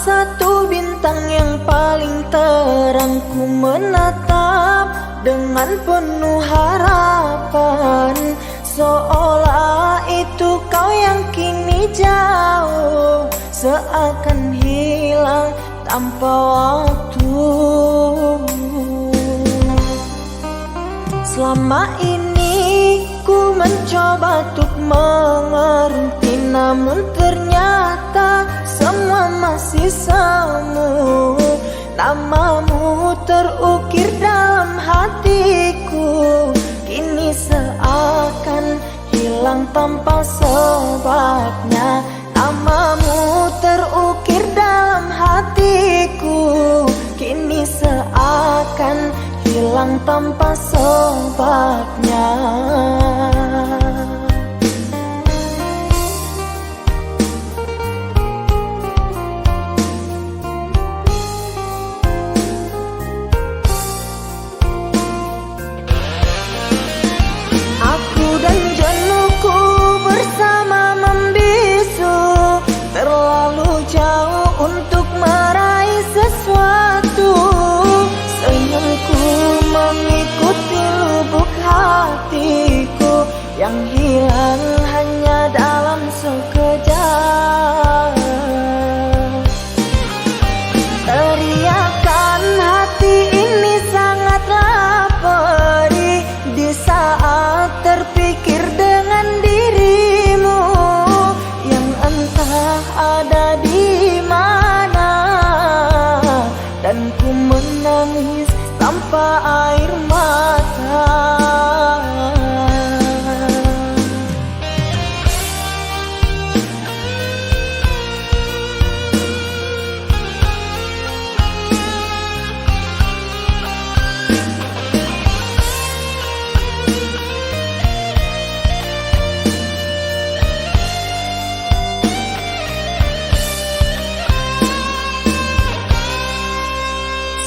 satu bintang yang paling terang, ku menatap dengan penuh harapan, seolah itu kau yang kini jauh, seakan hilang tanpa waktu. Selama ini ku mencoba untuk mengerti, namun ternyata semua masih semu. Namamu terukir dalam hatiku, kini seakan hilang tanpa sebabnya. Namamu terukir dalam hatiku, kini seakan hilang tanpa sebabnya. Aku dan jenuhku bersama membisu, terlalu jauh untuk meraih sesuatu. Senyumku mengikuti lubuk hatiku yang hilang hanya dalam sekejap. Teriakan hati ini sangatlah perih di saat terpikir dengan dirimu yang entah ada di mana, dan ku menangis tanpa air mata.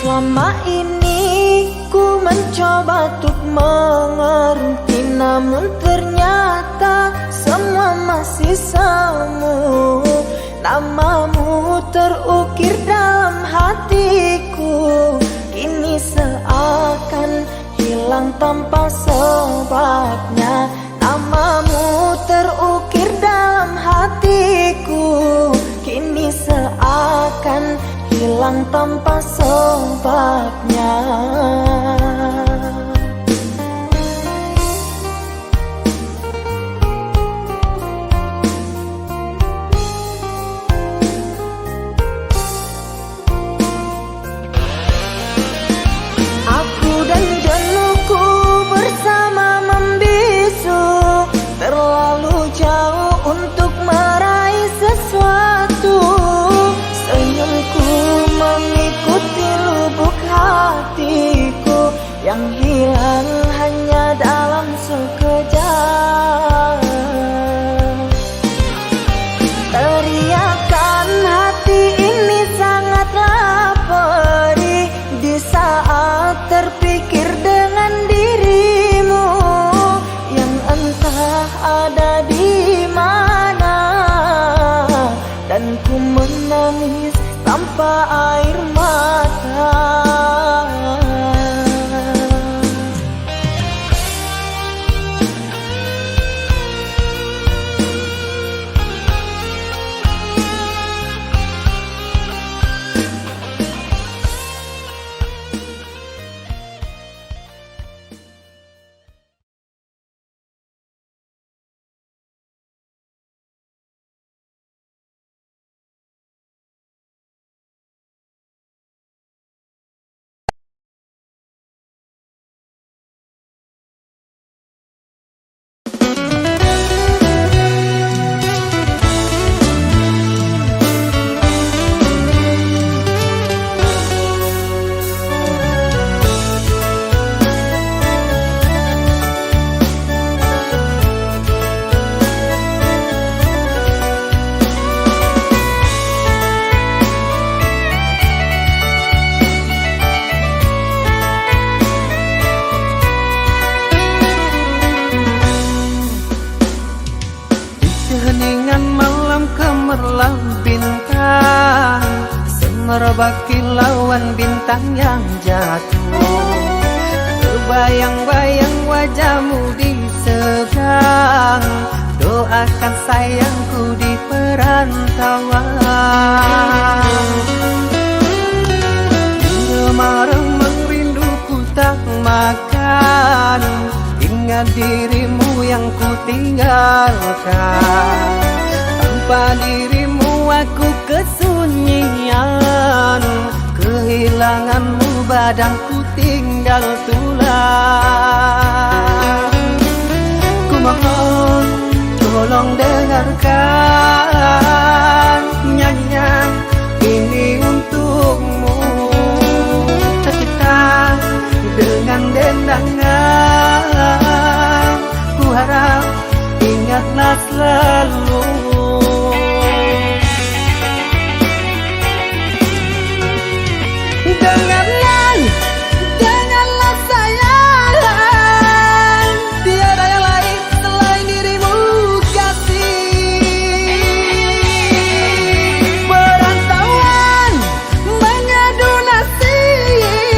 Selama ini ku mencoba untuk mengerti, namun ternyata semua masih semu. Namamu terukir dalam hatiku, kini seakan hilang tanpa sebabnya. Namamu terukir dalam hatiku, kini seakan hilang tanpa sebabnya. Aku dan jenuhku bersama membisu, terlalu jauh untuk meraih sesuatu. Senyumku mengikuti lubuk hati Coba kilauan bintang yang jatuh, terbayang-bayang wajahmu di seberang. Doakan sayangku di perantauan. Remang-remang rinduku tak makan, ingat dirimu yang ku tinggalkan. Tanpa dirimu aku kesunyian, kehilanganmu badanku tinggal tulang. Ku mohon tolong dengarkan nyanyian ini untukmu, tercipta dengan dendangan. Ku harap ingatlah selalu. Dengarlah, janganlah sayang, tiada yang lain selain dirimu kasih. Perantauan mengadu nasib,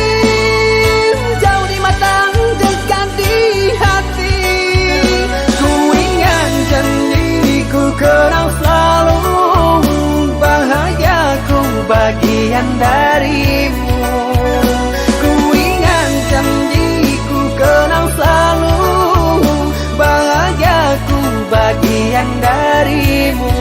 jauh di mata dekat di hati. Ku ingat janjiku kenang selalu, bahagiaku bagian darimu. Bagian darimu.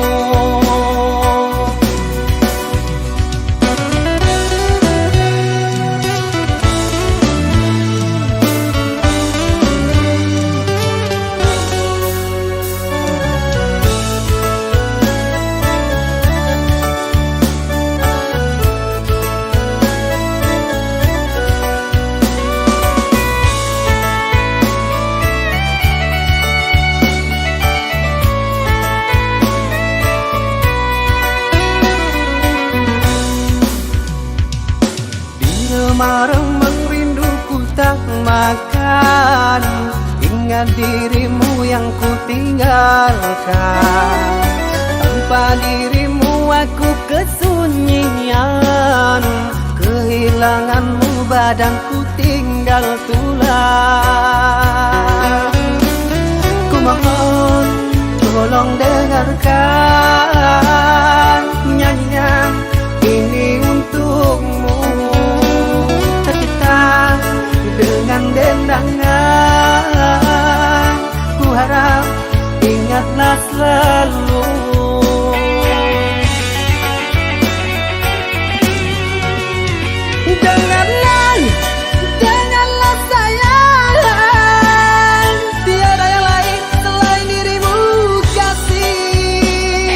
Remang-remang rinduku tak makan, ingat dirimu yang ku tinggalkan. Tanpa dirimu aku kesunyian, kehilanganmu badanku tinggal tulang. Ku mohon tolong dengarkan nyanyian ini untukmu, dengan dendangan. Ku harap ingatlah selalu. Dengarlah, janganlah sayang, tiada yang lain selain dirimu kasih.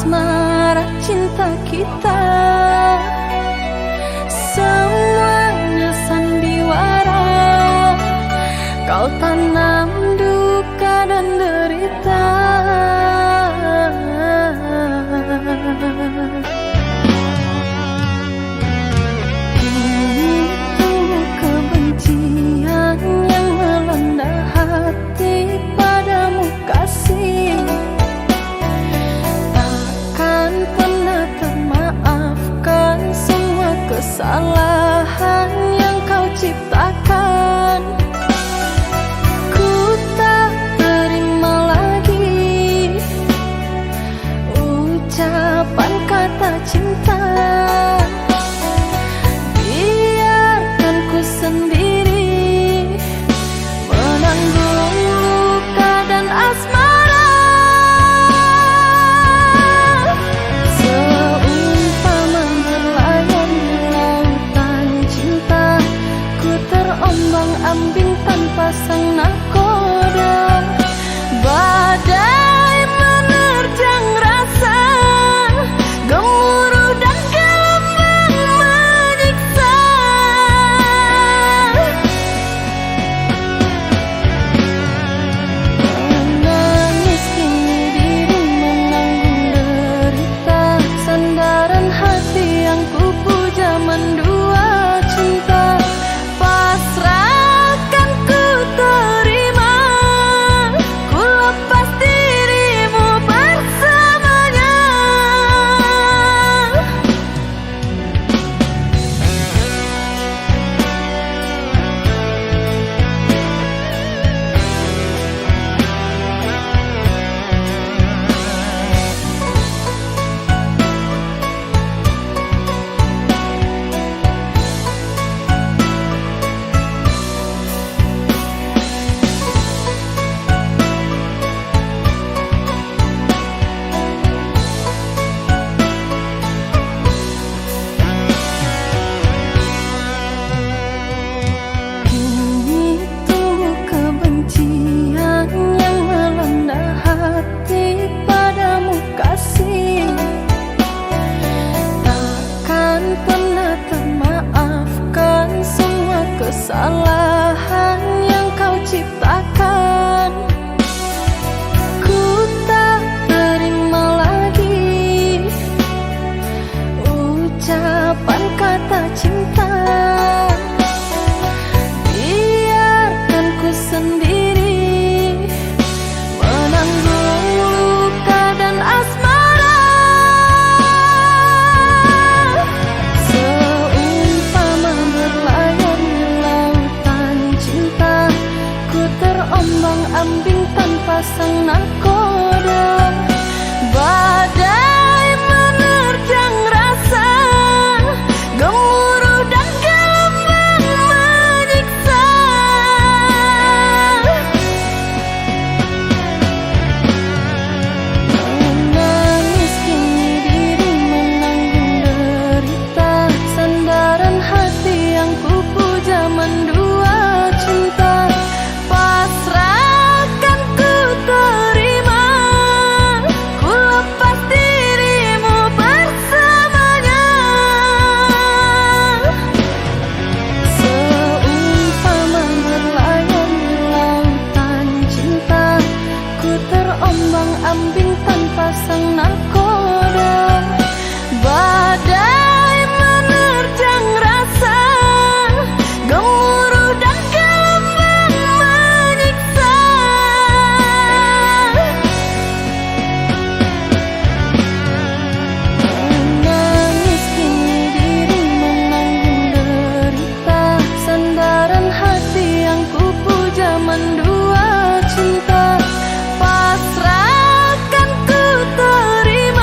asmara cinta kita, semuanya sandiwara. Kau tanam duka dan derita. Itu kebencian yang melanda hati padamu kasih. Takkan pernah termaafkan semua kesalahan yang kau ciptakan. Ku tak terima lagi ucapan kata cinta. Biarkan ku sendiri menanggung luka dan asmara. Seumpama berlayar di lautan cinta, ku terombang-ambing tanpa sang nakoda. Badai menerjang rasa, gemuruh dan gelombang menyiksa. Menangis kini diri menanggung derita, sandaran hati yang ku puja mendua cinta. Pasrahkan ku terima, ku lepas dirimu bersamanya. Itu kebencian yang melanda hati padamu kasih. Takkan pernah termaafkan semua kesalahan yang kau ciptakan. Ku tak terima lagi ucapan kata cinta. Biarkan ku sendiri menanggung luka dan asmara. Seumpama berlayar di lautan cinta, ku terombang-ambing tanpa sang nakoda. Badai menerjang rasa, gemuruh dan gelombang menyiksa. Menangis kini diri menanggung derita, sandaran hati yang ku puja mendua cinta. Pasrahkan ku terima, ku lepas dirimu bersamanya. Seumpama berlayar di lautan cinta, ku terombang-ambing tanpa sang nakoda. Badai menerjang rasa, gemuruh dan gelombang menyiksa. Menangis kini diri menanggung derita, sandaran hati yang ku puja mendua cinta. Pasrahkan ku terima,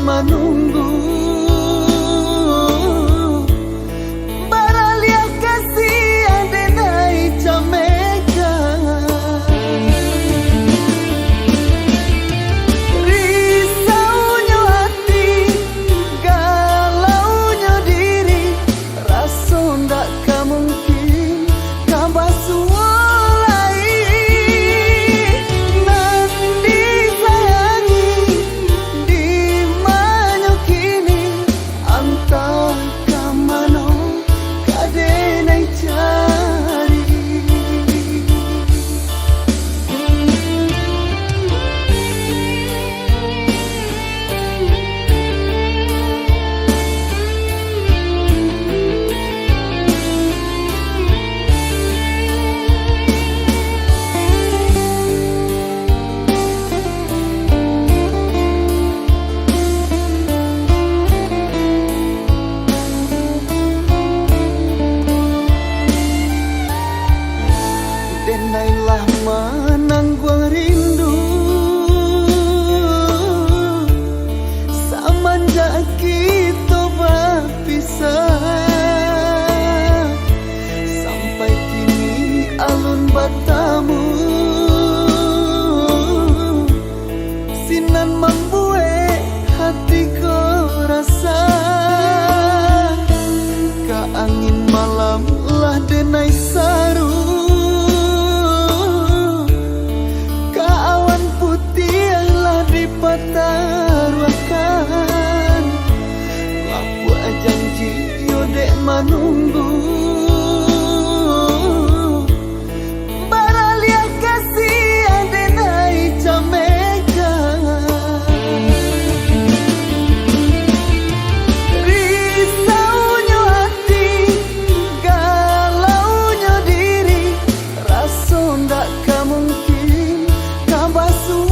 menunggu. Baralia kasih adenai jameka, risaunya hati, galaunya diri, rasa ndak mungkin kabasu walai. Nanti sayangi di mana kini, antah kamano kadenai cari. Denailah menangguang rindu, semenjak kita berpisah, sampai kini alun batamu sinan membuat hatiku rasa. Ka angin malam lah denai saru, dipataruakan lapu janji yodek menunggu. Baralia kasih adenai jameka, risaunya hati, galaunya diri, rasa ndak mungkin kabasu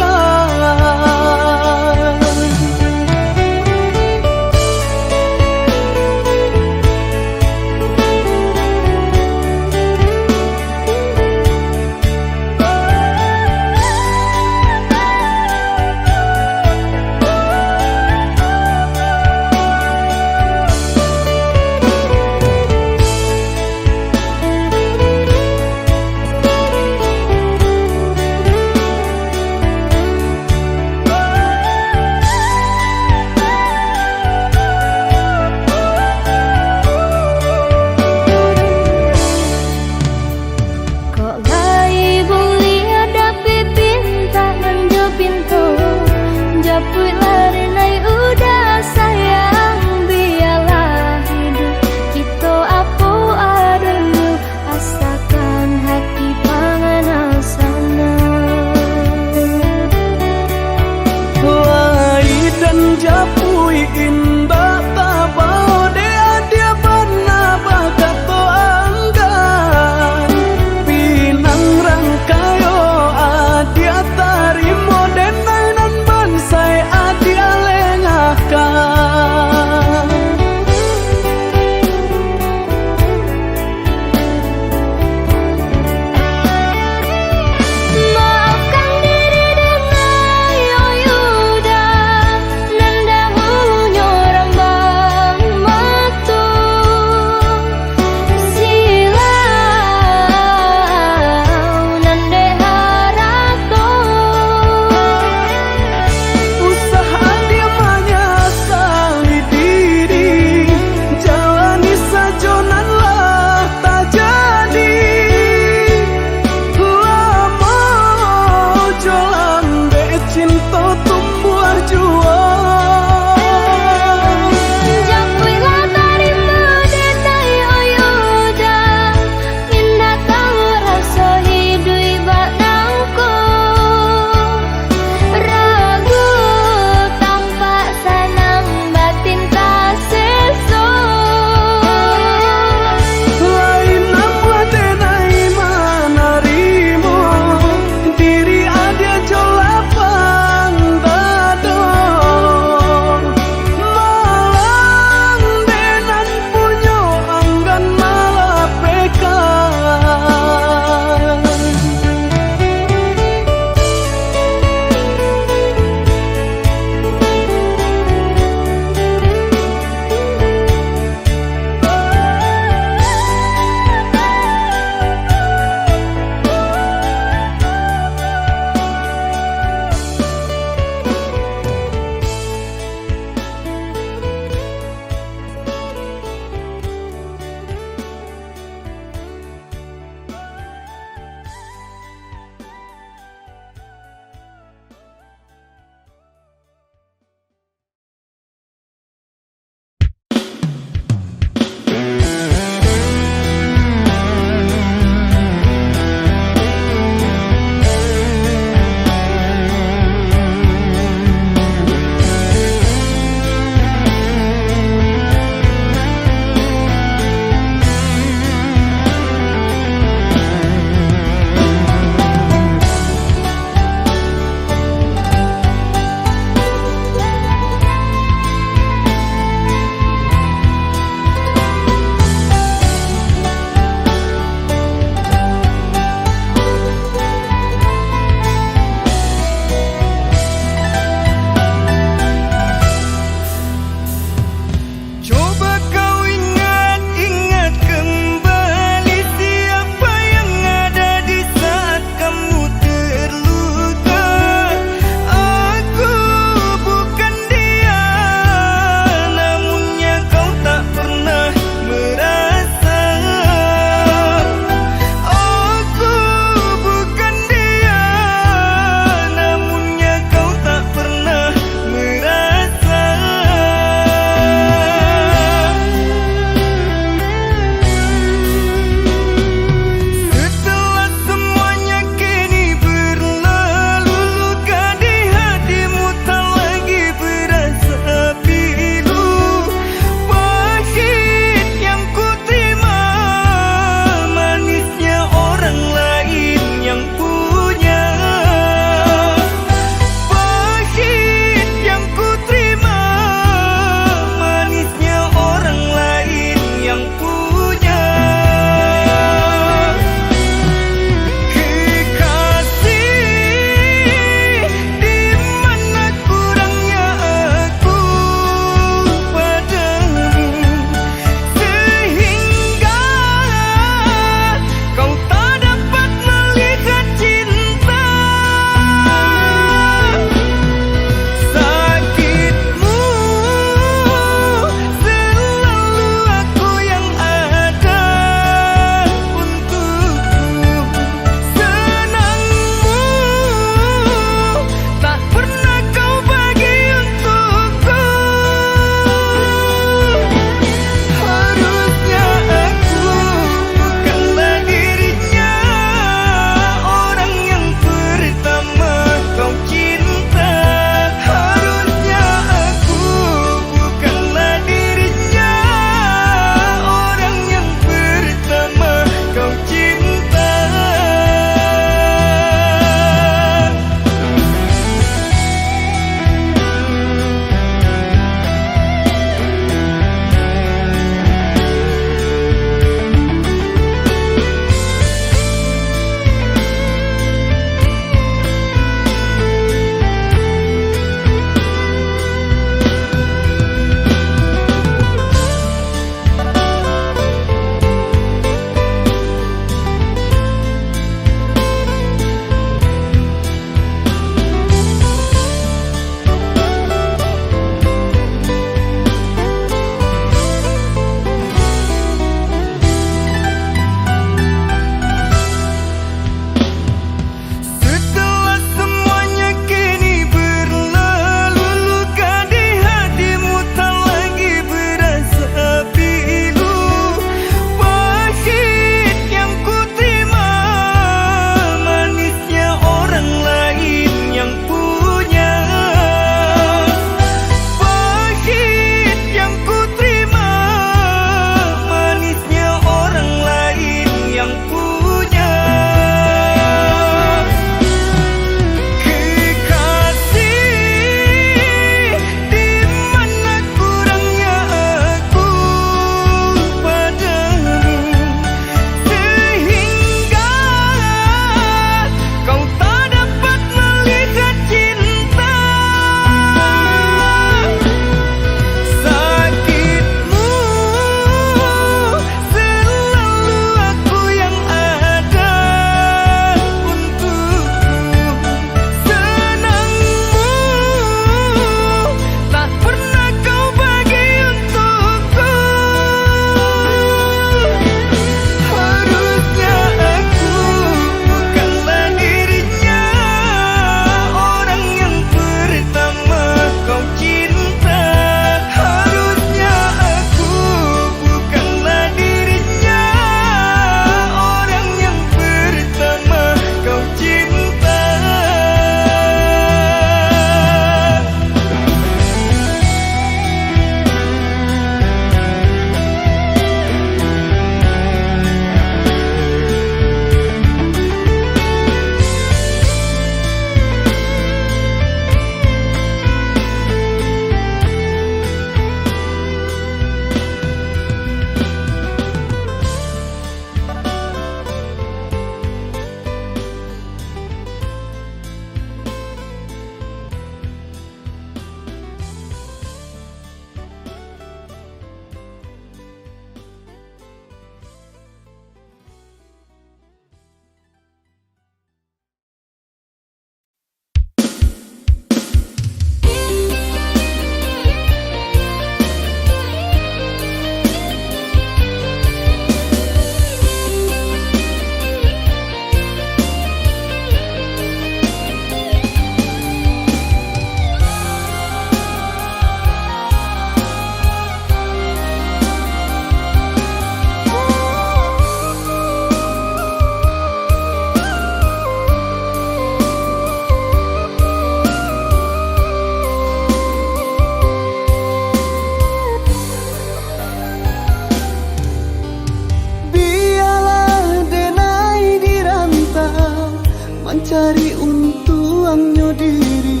cari untuangnya diri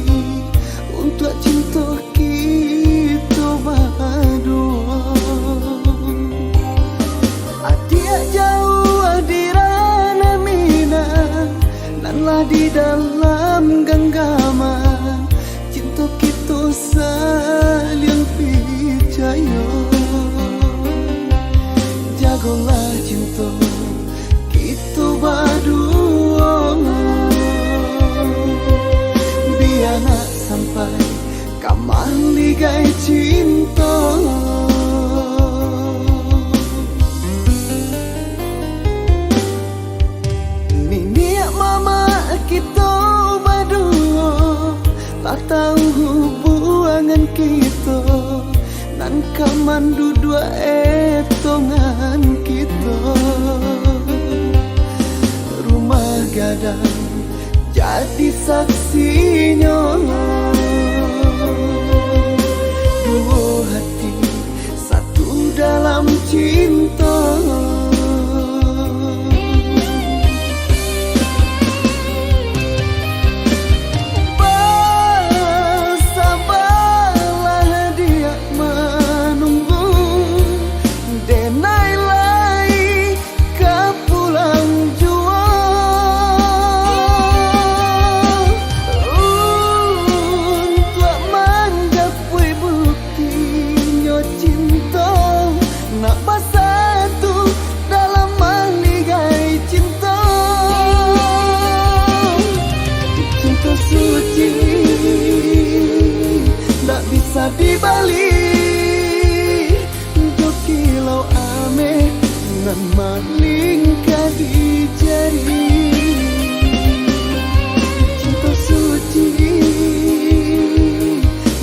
untuk cinta kita berdua. Adia jauh adirana mina, nanlah di dalam genggaman cinta kita saling percaya. Jagolah cinta kita berdua, biar nak sampai kaman ligai cinta. Niat mama kita berdua, tak tahu hubungan kita, nan kaman dua etongan kita. Rumah gadang jadi saksinya, dua hati satu dalam cinta. Di Bali do kilau ame nan maling di jari. Cinta suci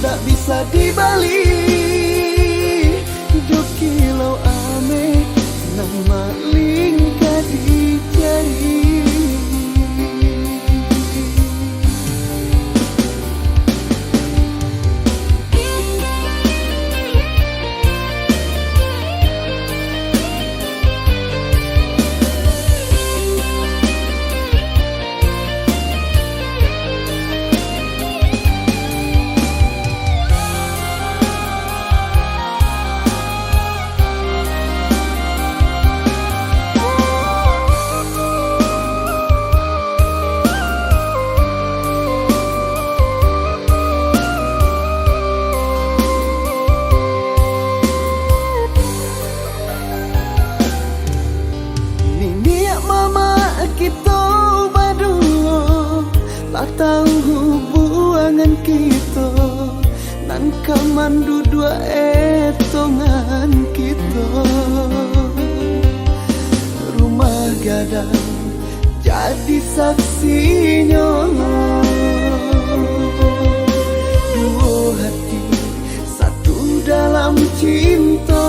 tak bisa di Bali do kilau ame nan maling di jari. Kita berdua tak tahu hubungan kita, nan kaman dua etongan kita. Rumah gadang jadi saksinya, dua hati satu dalam cinta.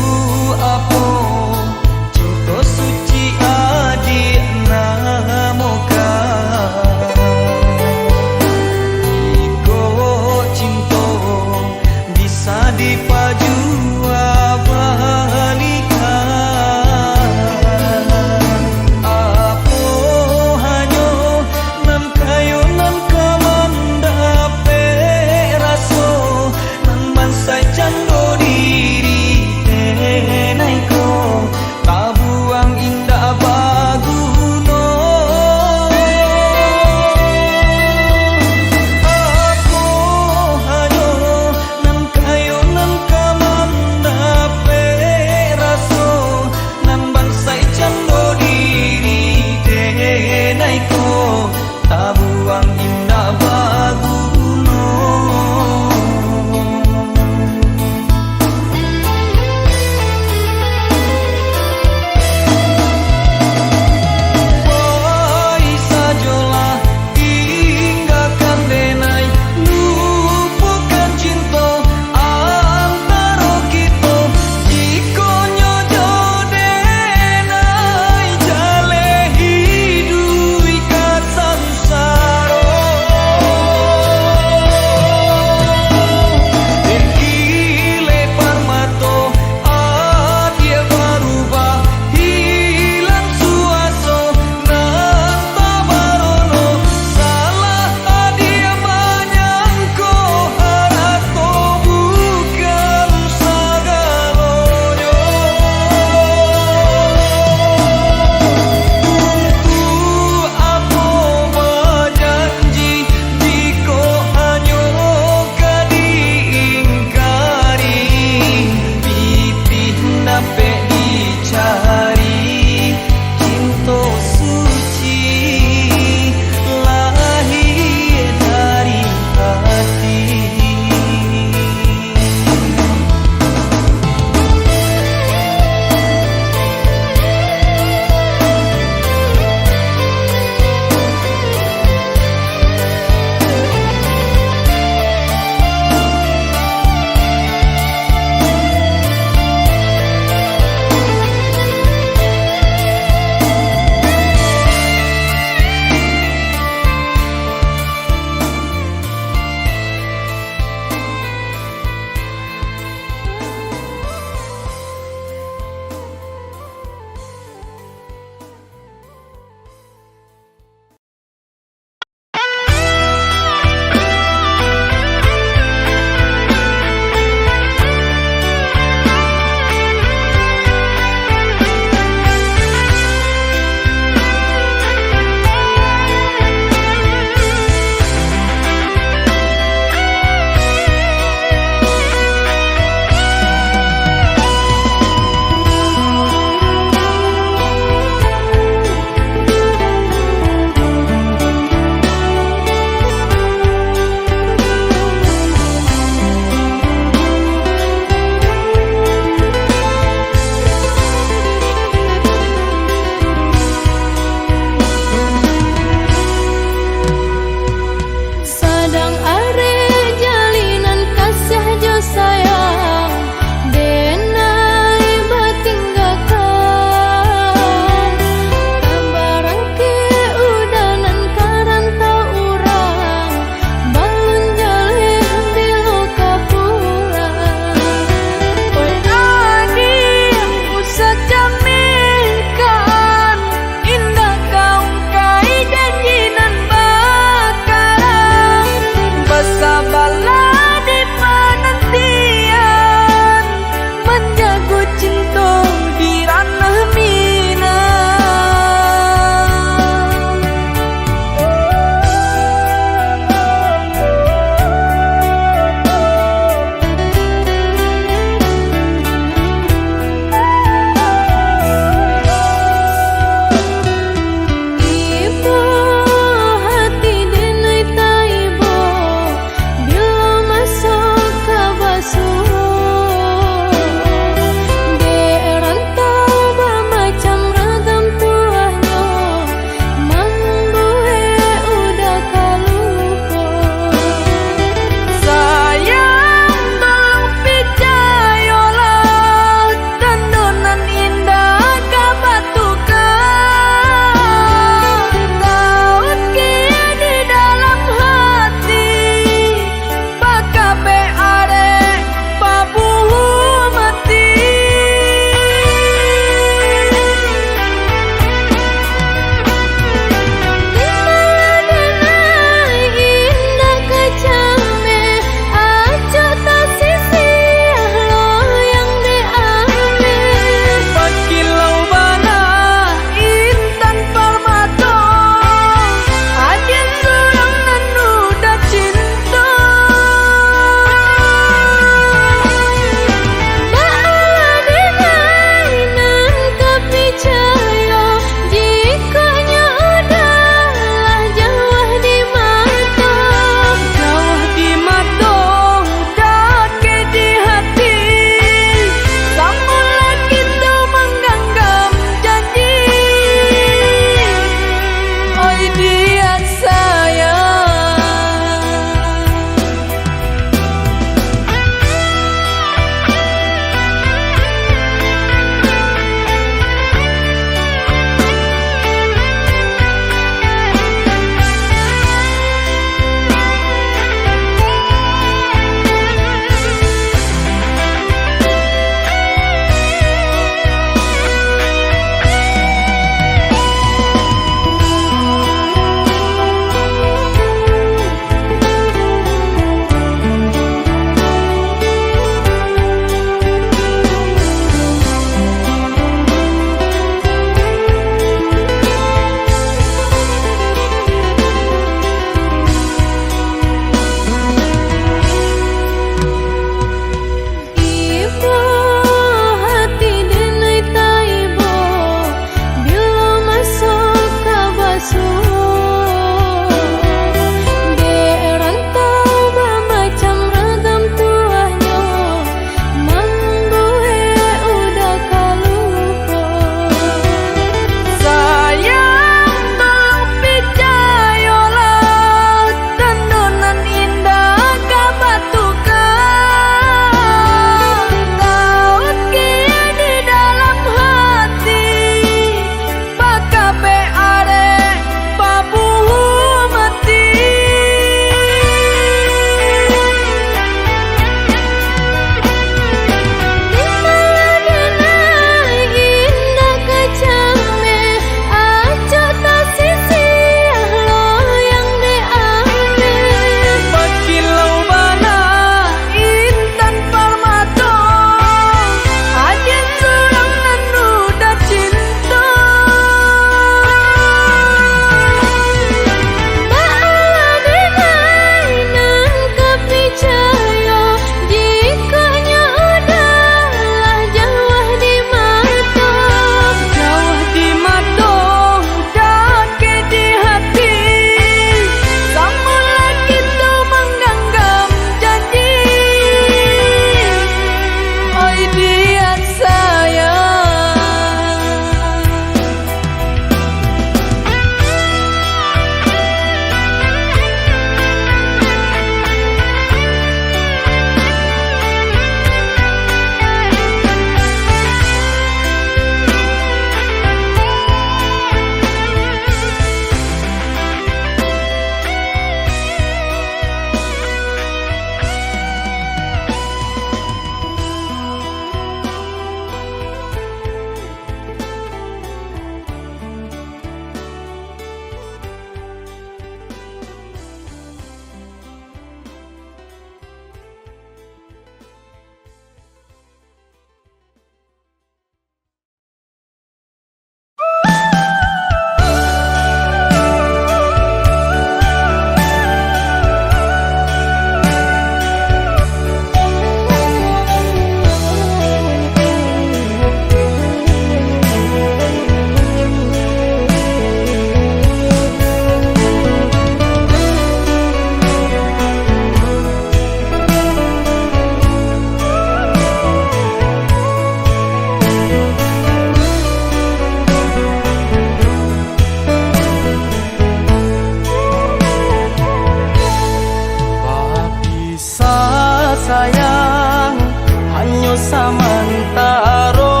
samantaro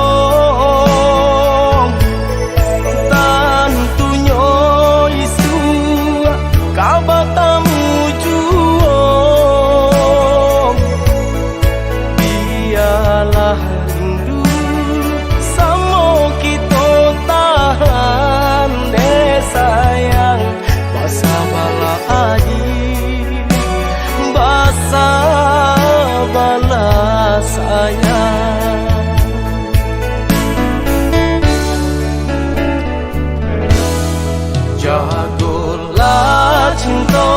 tantunya isu kabatamu juo biarlah rindu samo kita tahan deh sayang basa bala aji basa bala sayang jagolah cinta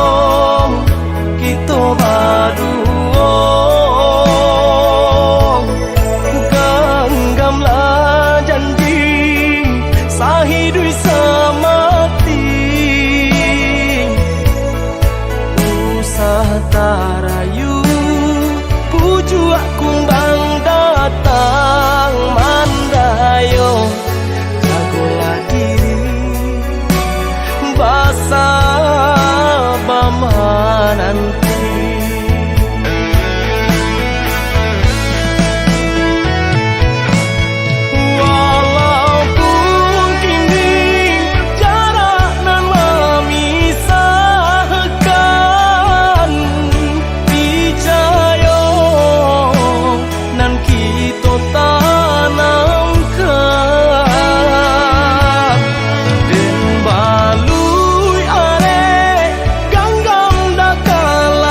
kita berdua genggamlah janji sahidui semati usah tarayu puju kumbang datang mandayo jagolah diri basa bama nanti walaupun kini jarak nan memisahkan percaya nan kita tanamkan dan balui are ganggam dakala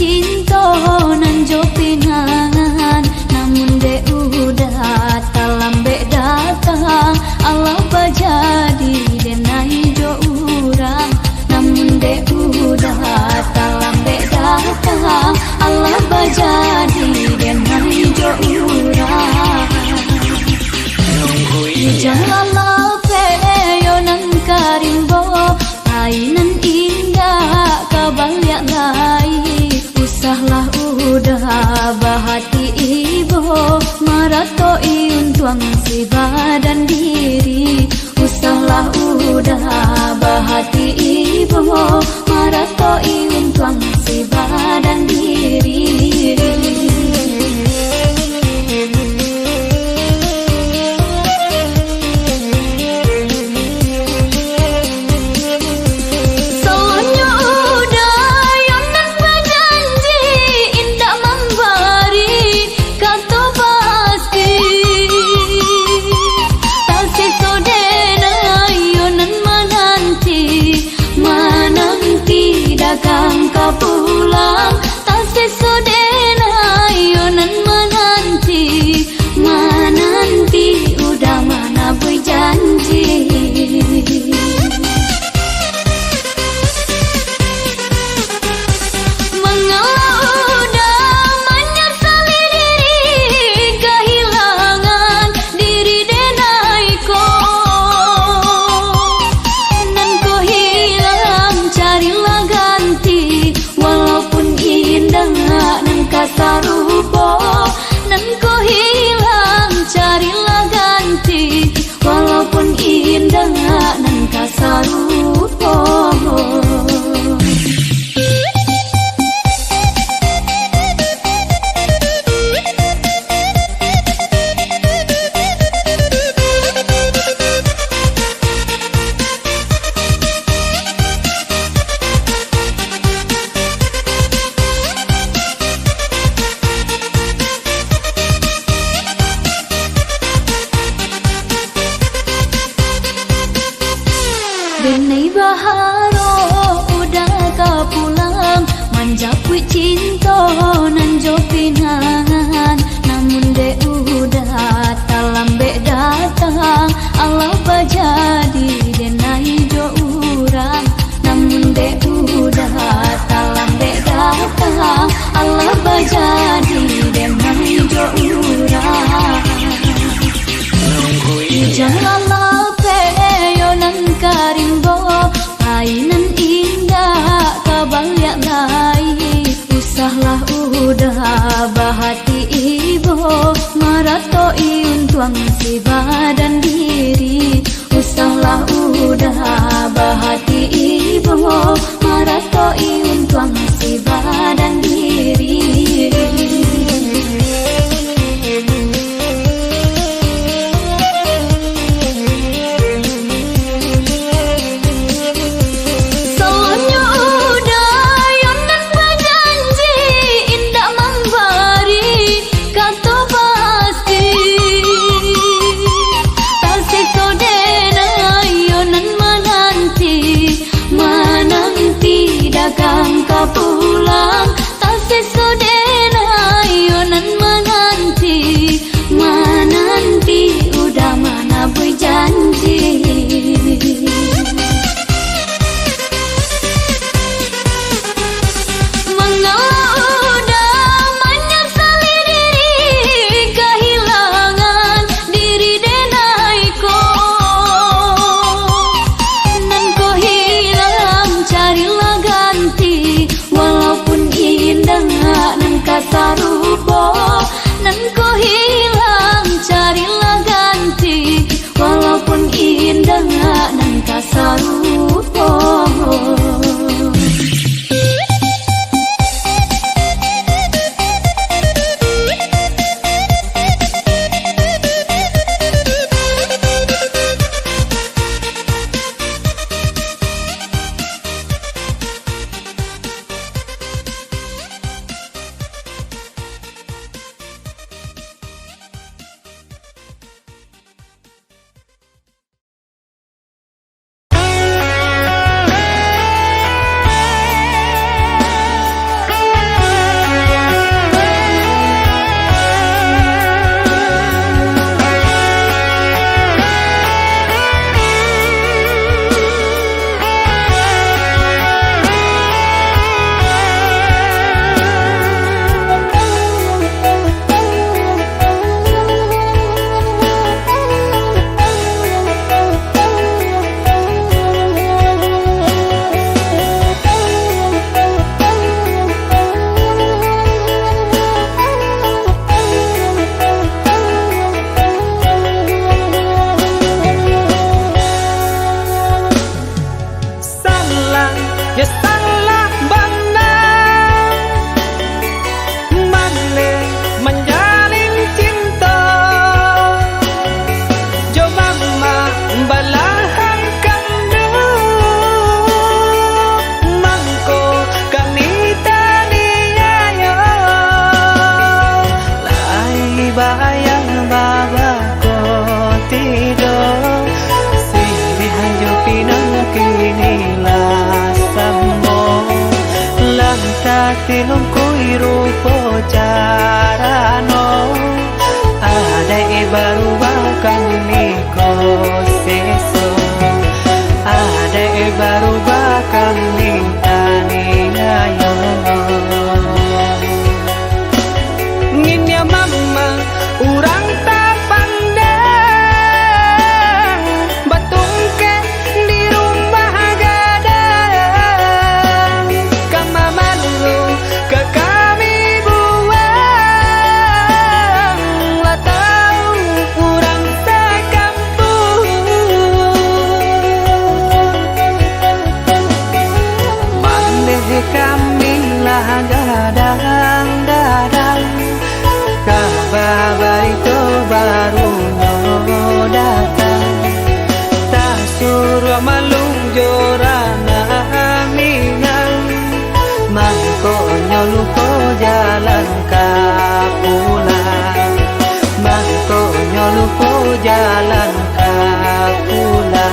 cinta nan jo pinangan, namun de udah tak lambe datang. Allah bajadi denai jo urang, namun de udah tak lambe datang. Allah bajadi denai jo urang. Jangan lape yo nang karimbo, ainan indah kabalyak lai. Usahlah udah bahati ibu, marato iun tuang si badan diri. Usahlah udah bahati ibu, marato iun tuang si badan diri. Kang kapulang tak sesodena yonan menanti udah mana berjanji. Mengalah udah menyesali diri, kehilangan diri denai ko, nan ko hilang carilah walaupun indah nan kasarupo, nan ko hilang carilah ganti. Walaupun indah nan kasarupo. Denai baharo udah kapulang, manjapui cinta nan jo pinangan, namun de udah tak lambe datang. Allah bajadi denai jo urang, namun de udah tak lambe datang. Allah bajadi denai jo urang. Jangan lape yo nan karimbo, ainan indah kabalyak lai. Usahlah udah bahati ibu, marato iun tuang si badan diri. Usahlah udah bahati ibu, marato iun tuang si badan diri. Kang kapulang tak sesodena yonan menanti udah mana berjanji. Mengalah udah menyesali diri, kehilangan diri denai ko, nan ko hilang carilah ganti. Walaupun indah nan kasarupo, nan ko hilang carilah ganti. Walaupun indah nan kasarupo. surah malung jorana minang mangko nyoluko jalan ka pulang mangko nyoluko jalan ka pulang.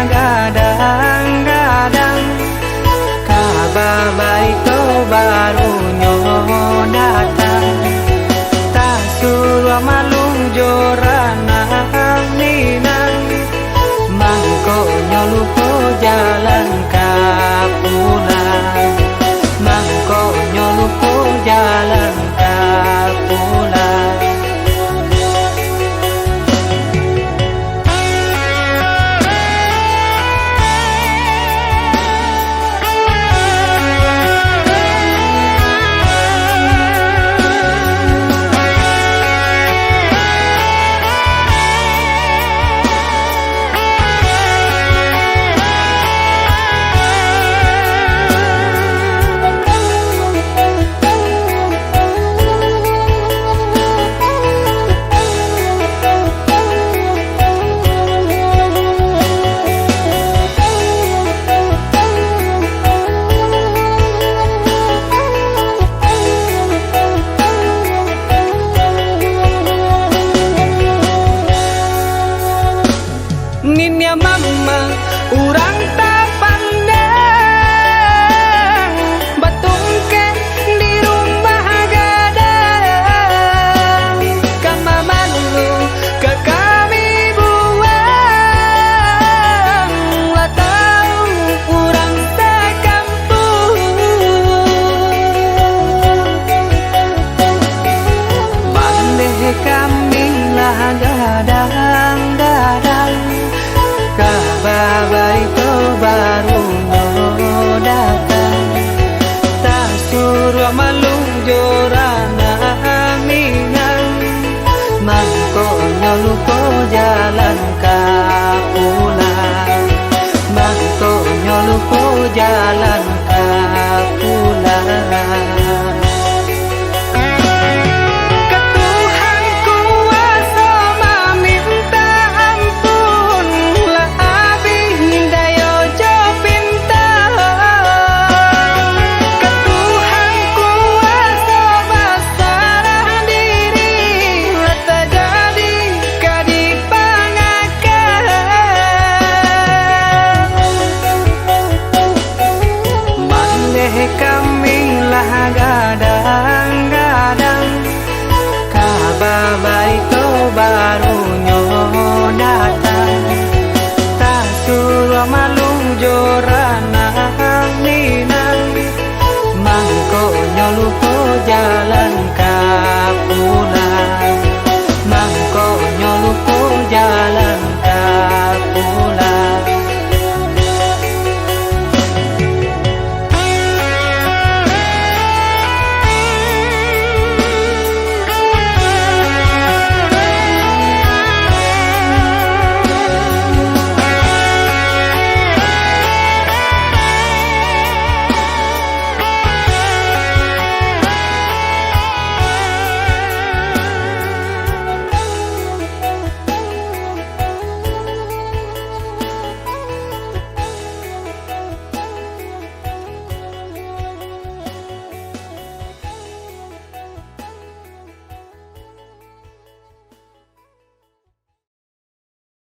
Gadang-gadang kabar baik baru nyo datang tak suruh malung jorana minang mangko nyoluko jalan ka pulang mangko nyoluko jalan ka pulang. Ninya mama urang tak pandang batungke di rumah gadang kan mama dulu ke kami buang lah tahu urang sekampung bandeh kami lah gadang-gadang kabar baik baru nyo datang tak suruh malung jorana minang mangko nyoluko jalan ka pulang mangko nyoluko jalan ka